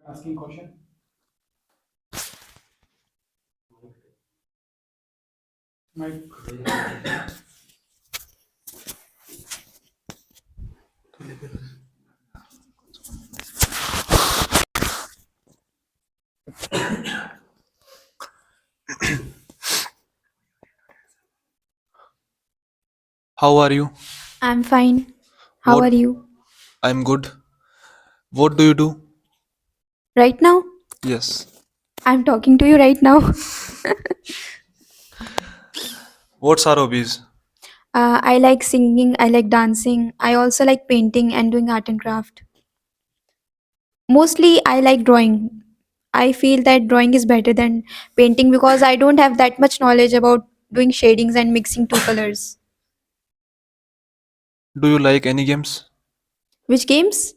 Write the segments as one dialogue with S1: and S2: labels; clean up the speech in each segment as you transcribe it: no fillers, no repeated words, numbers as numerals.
S1: Asking question. My
S2: How are you?
S3: I'm fine. How
S2: What?
S3: are you?
S2: I'm good. What do you do?
S3: Right now?
S2: Yes.
S3: I'm talking to you right now.
S2: What's our hobbies?
S3: I like singing, I like dancing. I also like painting and doing art and craft. Mostly, I like drawing. I feel that drawing is better than painting because I don't have that much knowledge about doing shadings and mixing two colors.
S2: Do you like any games?
S3: Which games?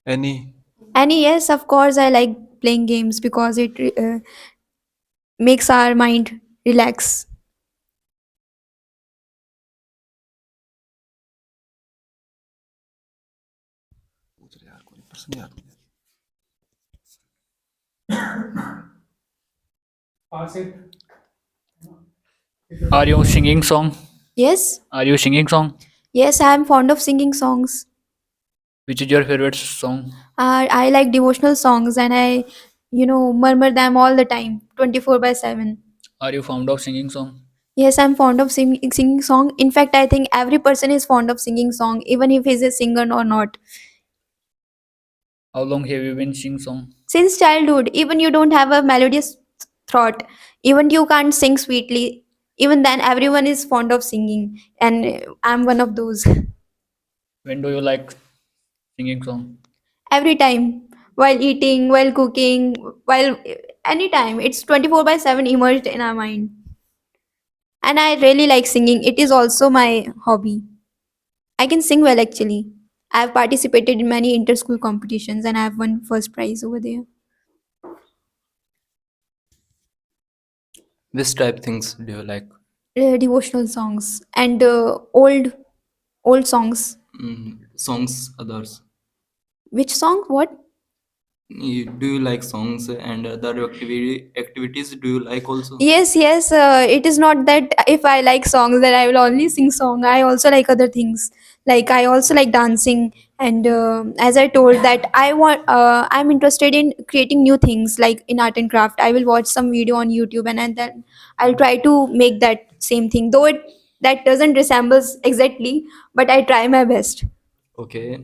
S2: Any?
S3: Any, yes, of course, I like playing games because it makes our mind relax.
S1: pass it.
S4: Are you singing song?
S3: Yes,
S4: Are you singing song?
S3: yes, I am fond of singing songs.
S4: Which is your favorite song?
S3: I like devotional songs and I murmur them all the time, 24 by 7.
S4: Are you fond of singing song?
S3: Yes, I'm fond of singing song. In fact, I think every person is fond of singing song, even if he's a singer or not.
S4: How long have you been singing song?
S3: Since childhood, even you don't have a melodious throat, even you can't sing sweetly, even then everyone is fond of singing, and I'm one of those.
S4: When do you like singing song?
S3: Every time, while eating, while cooking, while anytime, it's 24 by 7 immersed in our mind. And I really like singing. It is also my hobby. I can sing well actually. I have participated in many inter-school competitions and I have won first prize over there.
S5: Which type things do you like?
S3: Devotional songs and old songs.
S5: Songs, others.
S3: Which song? What?
S5: Do you like songs and other activities? Do you like also?
S3: Yes, yes. It is not that if I like songs that I will only sing song. I also like other things. Like I also like dancing, and as I told that I'm interested in creating new things like in art and craft. I will watch some video on YouTube, and then I'll try to make that same thing. Though it that doesn't resembles exactly, but I try my best.
S5: Okay.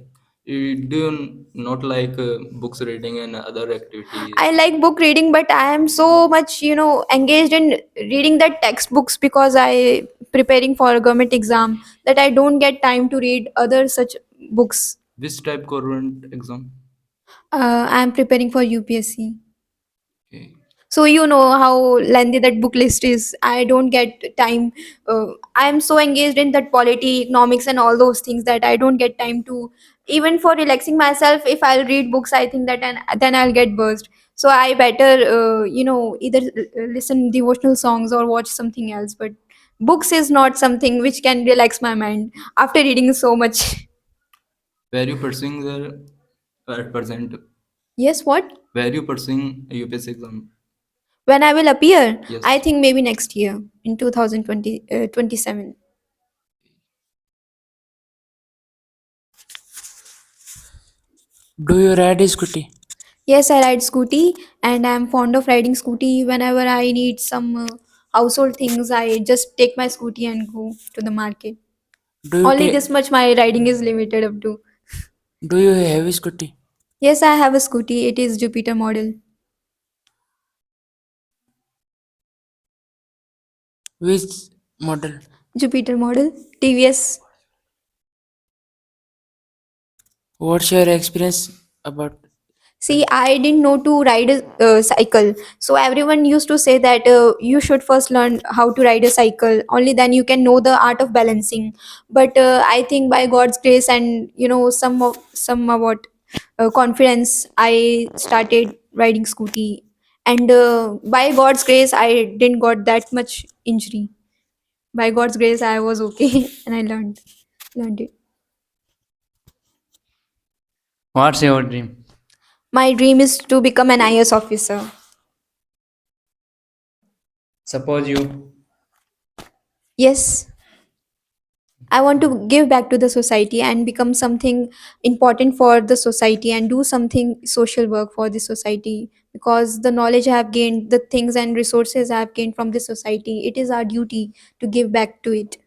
S5: Do you not like books reading and other activities?
S3: I like book reading, but I am so much, engaged in reading the textbooks because I preparing for a government exam that I don't get time to read other such books.
S5: Which type government exam?
S3: I am preparing for UPSC.
S5: Okay.
S3: So you know how lengthy that book list is. I don't get time. I am so engaged in that polity, economics, and all those things that I don't get time to even for relaxing myself. If I'll read books, I think that and then I'll get buzzed. So I better, either listen devotional songs or watch something else. But books is not something which can relax my mind after reading so much.
S5: Were you pursuing the at present?
S3: Yes, what?
S5: Were you pursuing a UPSC exam?
S3: When I will appear, I
S5: Yes.
S3: think maybe next year in 2020, 27.
S6: Do you ride a scooty?
S3: Yes, I ride scooty and I'm fond of riding scooty whenever I need some household things. I just take my scooty and go to the market.
S6: Do you
S3: Only
S6: take?
S3: this much my riding is limited up to.
S6: Do you have a scooty?
S3: Yes, I have a scooty. It is Jupiter model.
S6: Which model?
S3: Jupiter model. TVS.
S6: What's your experience about
S3: See,
S6: that?
S3: I didn't know to ride a cycle. So everyone used to say that you should first learn how to ride a cycle. Only then you can know the art of balancing. But I think by God's grace and some what confidence, I started riding scooty. And by God's grace, I didn't got that much injury. By God's grace, I was okay, and I learned it.
S4: What's your dream?
S3: My dream is to become an IS officer.
S4: Suppose you
S3: Yes, I want to give back to the society and become something important for the society and do something social work for the society, because the knowledge I have gained, the things and resources I have gained from the society, it is our duty to give back to it.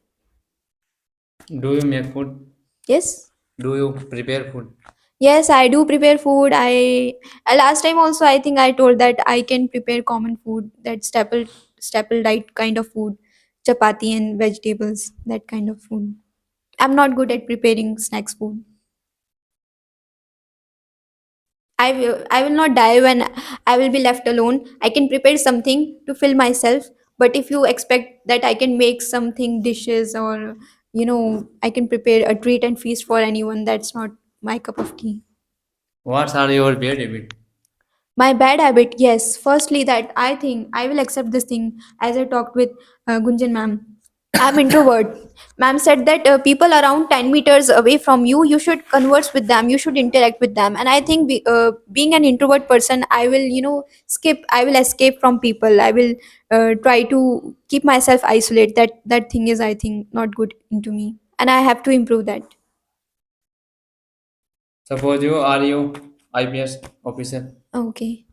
S4: do you make food?
S3: Yes.
S4: Do you prepare food?
S3: Yes, I do prepare food. Last time also I think I told that I can prepare common food, that staple diet kind of food, chapati and vegetables, that kind of food. I'm not good at preparing snacks food. I will not die when I will be left alone. I can prepare something to fill myself, but if you expect that I can make something dishes, or I can prepare a treat and feast for anyone, that's not my cup of tea.
S4: What are your bad habits?
S3: My bad habit, yes. Firstly, that I think I will accept this thing as I talked with Gunjan ma'am. I'm introvert. Ma'am said that people around 10 meters away from you, you should converse with them, you should interact with them. And I think being an introvert person, I will, I will escape from people. I will try to keep myself isolate. That thing is, I think, not good into me. And I have to improve that.
S4: Suppose you are you IPS officer.
S3: Okay.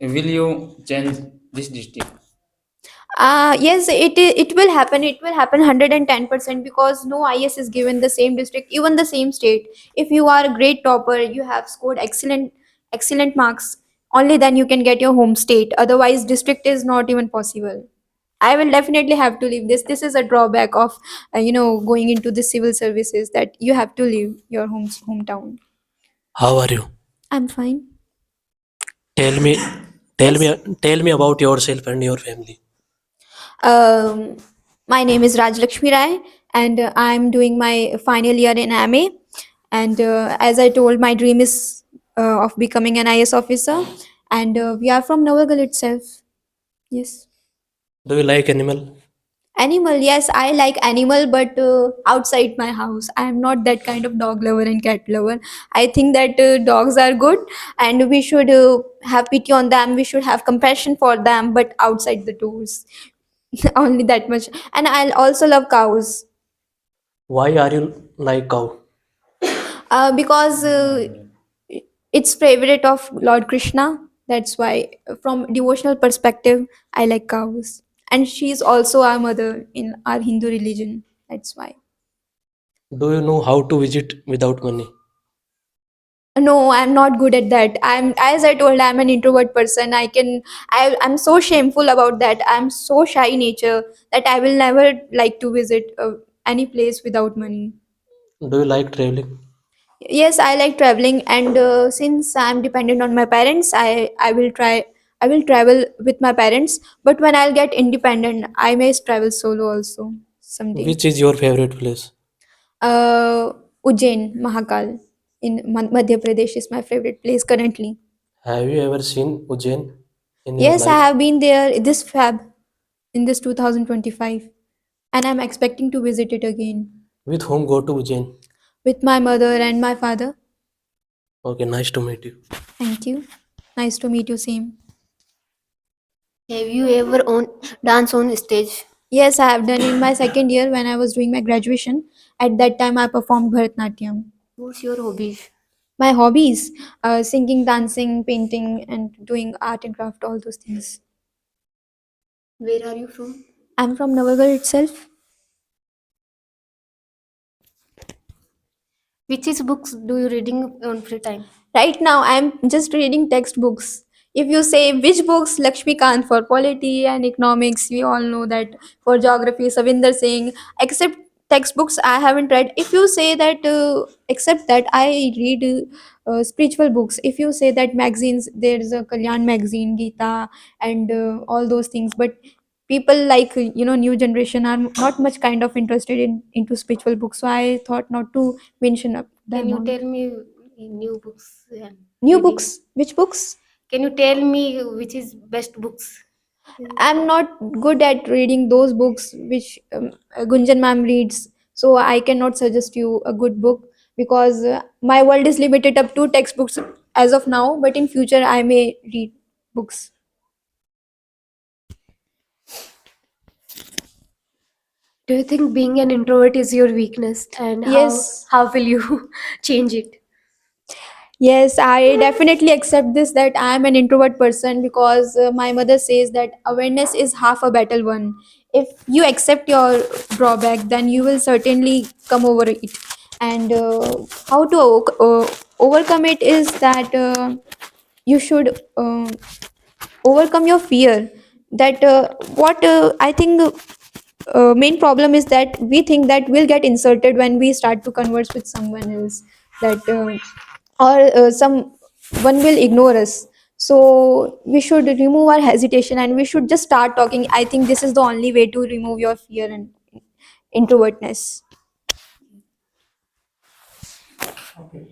S4: Will you change this district?
S3: Yes, it will happen. It will happen 110%, because no IS is given the same district, even the same state. If you are a great topper, you have scored excellent marks, only then you can get your home state. Otherwise, district is not even possible. I will definitely have to leave this. This is a drawback of going into the civil services, that you have to leave your hometown.
S7: How are you?
S3: I'm fine.
S7: Tell me, tell me,
S3: Yes.
S7: tell me about yourself and your family.
S3: Um, my name is Rajlakshmi Rai, and I'm doing my final year in MA. And as I told, my dream is of becoming an IS officer. And we are from Navagal itself. Yes.
S7: Do you like animal?
S3: Animal, yes, I like animal, but outside my house. I am not that kind of dog lover and cat lover. I think that dogs are good, and we should have pity on them. We should have compassion for them, but outside the doors. Only that much. And I also love cows,
S7: Why are you like cow?
S3: because it's favorite of Lord Krishna. That's why, from devotional perspective, I like cows. And she's also our mother in our Hindu religion. That's why.
S7: Do you know how to visit without money?
S3: No, I'm not good at that. As I told, I'm an introvert person. I'm so shameful about that. I'm so shy in nature that I will never like to visit any place without money.
S7: Do you like traveling?
S3: Yes, I like traveling, and since I'm dependent on my parents, I will try. I will travel with my parents, but when I'll get independent, I may travel solo also someday.
S7: Which is your favorite place?
S3: Uh, Ujjain, Mahakal in Madhya Pradesh is my favorite place currently.
S7: Have you ever seen Ujjain in your
S3: Yes, I
S7: life?
S3: have been there this Feb in this 2025, and I'm expecting to visit it again
S7: With whom go to Ujjain?
S3: with my mother and my father.
S7: Okay, nice to meet you.
S3: Thank you. Nice to meet you, same.
S8: Have you ever dance on stage?
S3: Yes, I have done in my second year when I was doing my graduation. At that time, I performed Bharatnatyam.
S8: What's your hobbies?
S3: My hobbies: singing, dancing, painting, and doing art and craft, all those things.
S8: Where are you from?
S3: I'm from Navagal itself.
S8: Which is books do you reading on free time?
S3: Right now, I'm just reading textbooks. If you say which books, Lakshmi Kant for polity and economics, we all know that. For geography, Savinder Singh. Except textbooks, I haven't read. If you say that, except that, I read spiritual books. If you say that magazines, there's a Kalyan magazine, Gita, and all those things. But people like new generation are not much kind of interested in into spiritual books. So I thought not to mention up
S8: Can
S3: them
S8: you
S3: all.
S8: tell me new books?
S3: New
S8: Reading?
S3: books? Which books?
S8: Can you tell me which is best books?
S3: I'm not good at reading those books which Gunjan ma'am reads. So I cannot suggest you a good book, because my world is limited up to textbooks as of now, but in future I may read books.
S8: Do you think being an introvert is your weakness, and
S3: Yes.
S8: how will you change it?
S3: Yes, I definitely accept this that I am an introvert person because my mother says that awareness is half a battle won. If you accept your drawback, then you will certainly come over it. And how to overcome it is that you should overcome your fear. That what I think main problem is that we think that we'll get insulted when we start to converse with someone else. That or someone will ignore us, so we should remove our hesitation and we should just start talking. I think this is the only way to remove your fear and introvertness.
S1: Okay.